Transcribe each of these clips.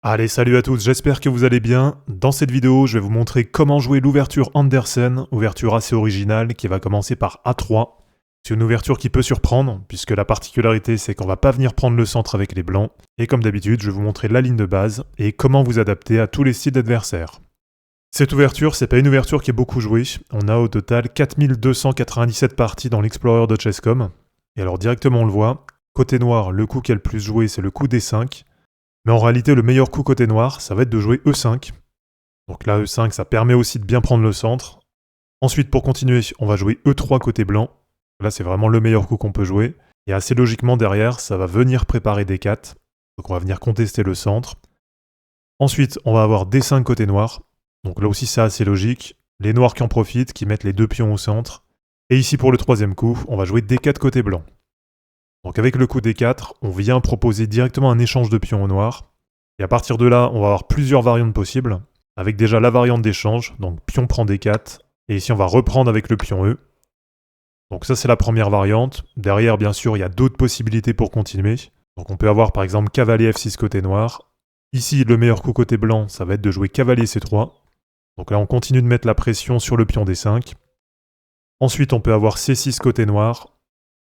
Allez, salut à tous, j'espère que vous allez bien. Dans cette vidéo, je vais vous montrer comment jouer l'ouverture Andersen, ouverture assez originale qui va commencer par A3. C'est une ouverture qui peut surprendre, puisque la particularité c'est qu'on va pas venir prendre le centre avec les blancs, et comme d'habitude, je vais vous montrer la ligne de base et comment vous adapter à tous les styles d'adversaires. Cette ouverture, c'est pas une ouverture qui est beaucoup jouée, on a au total 4297 parties dans l'Explorer de Chess.com, et alors directement on le voit, côté noir, le coup qui est le plus joué c'est le coup D5, mais en réalité, le meilleur coup côté noir, ça va être de jouer E5. Donc là, E5, ça permet aussi de bien prendre le centre. Ensuite, pour continuer, on va jouer E3 côté blanc. Là, c'est vraiment le meilleur coup qu'on peut jouer. Et assez logiquement, derrière, ça va venir préparer D4. Donc on va venir contester le centre. Ensuite, on va avoir D5 côté noir. Donc là aussi, c'est assez logique. Les noirs qui en profitent, qui mettent les deux pions au centre. Et ici, pour le troisième coup, on va jouer D4 côté blanc. Donc avec le coup D4, on vient proposer directement un échange de pions au noir. Et à partir de là, on va avoir plusieurs variantes possibles. Avec déjà la variante d'échange, donc pion prend D4. Et ici, on va reprendre avec le pion E. Donc ça, c'est la première variante. Derrière, bien sûr, il y a d'autres possibilités pour continuer. Donc on peut avoir par exemple cavalier F6 côté noir. Ici, le meilleur coup côté blanc, ça va être de jouer cavalier C3. Donc là, on continue de mettre la pression sur le pion D5. Ensuite, on peut avoir C6 côté noir,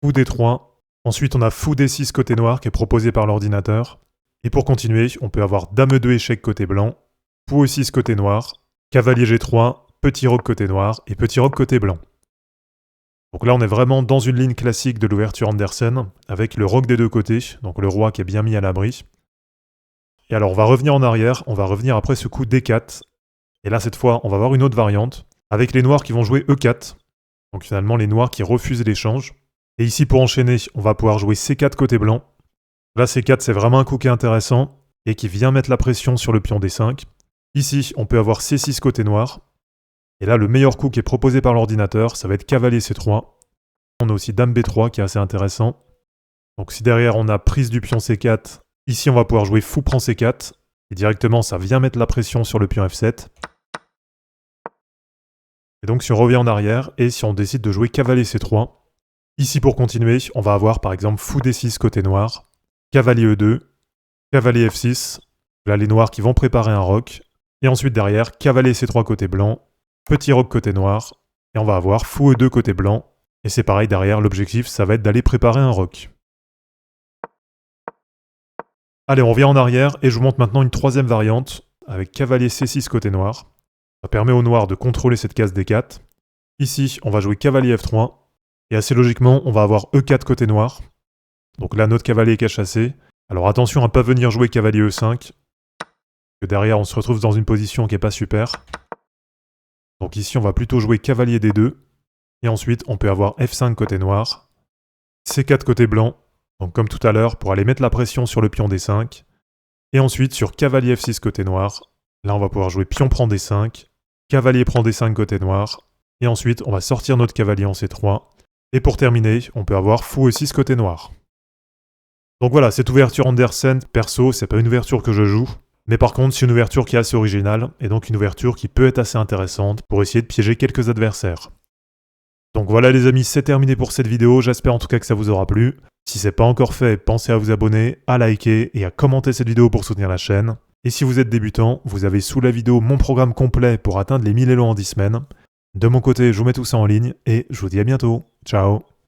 fou D3. Ensuite, on a fou D6 côté noir qui est proposé par l'ordinateur. Et pour continuer, on peut avoir dame 2 échec côté blanc, fou E6 côté noir, cavalier G3, petit roc côté noir et petit roc côté blanc. Donc là, on est vraiment dans une ligne classique de l'ouverture Andersen, avec le roc des deux côtés, donc le roi qui est bien mis à l'abri. Et alors, on va revenir en arrière, on va revenir après ce coup D4. Et là, cette fois, on va avoir une autre variante, avec les noirs qui vont jouer E4. Donc finalement, les noirs qui refusent l'échange. Et ici, pour enchaîner, on va pouvoir jouer C4 côté blanc. Là, C4, c'est vraiment un coup qui est intéressant et qui vient mettre la pression sur le pion D5. Ici, on peut avoir C6 côté noir. Et là, le meilleur coup qui est proposé par l'ordinateur, ça va être cavalier C3. On a aussi dame B3 qui est assez intéressant. Donc si derrière, on a prise du pion C4, ici, on va pouvoir jouer fou prend C4. Et directement, ça vient mettre la pression sur le pion F7. Et donc, si on revient en arrière et si on décide de jouer cavalier C3, ici, pour continuer, on va avoir par exemple fou D6 côté noir, cavalier E2, cavalier F6, là les noirs qui vont préparer un roc, et ensuite derrière, cavalier C3 côté blanc, petit roc côté noir, et on va avoir fou E2 côté blanc, et c'est pareil derrière, l'objectif ça va être d'aller préparer un roc. Allez, on revient en arrière, et je vous montre maintenant une troisième variante, avec cavalier C6 côté noir. Ça permet aux noirs de contrôler cette case D4. Ici, on va jouer cavalier F3, et assez logiquement, on va avoir E4 côté noir. Donc là, notre cavalier est cachassé. Alors attention à ne pas venir jouer cavalier E5. Que derrière, on se retrouve dans une position qui n'est pas super. Donc ici, on va plutôt jouer cavalier D2. Et ensuite, on peut avoir F5 côté noir. C4 côté blanc. Donc comme tout à l'heure, pour aller mettre la pression sur le pion D5. Et ensuite, sur cavalier F6 côté noir. Là, on va pouvoir jouer pion prend D5. Cavalier prend D5 côté noir. Et ensuite, on va sortir notre cavalier en C3. Et pour terminer, on peut avoir fou E6 côté noir. Donc voilà, cette ouverture Andersen, perso, c'est pas une ouverture que je joue. Mais par contre, c'est une ouverture qui est assez originale, et donc une ouverture qui peut être assez intéressante pour essayer de piéger quelques adversaires. Donc voilà les amis, c'est terminé pour cette vidéo, j'espère en tout cas que ça vous aura plu. Si c'est pas encore fait, pensez à vous abonner, à liker et à commenter cette vidéo pour soutenir la chaîne. Et si vous êtes débutant, vous avez sous la vidéo mon programme complet pour atteindre les 1000 élos en 10 semaines. De mon côté, je vous mets tout ça en ligne, et je vous dis à bientôt. Ciao.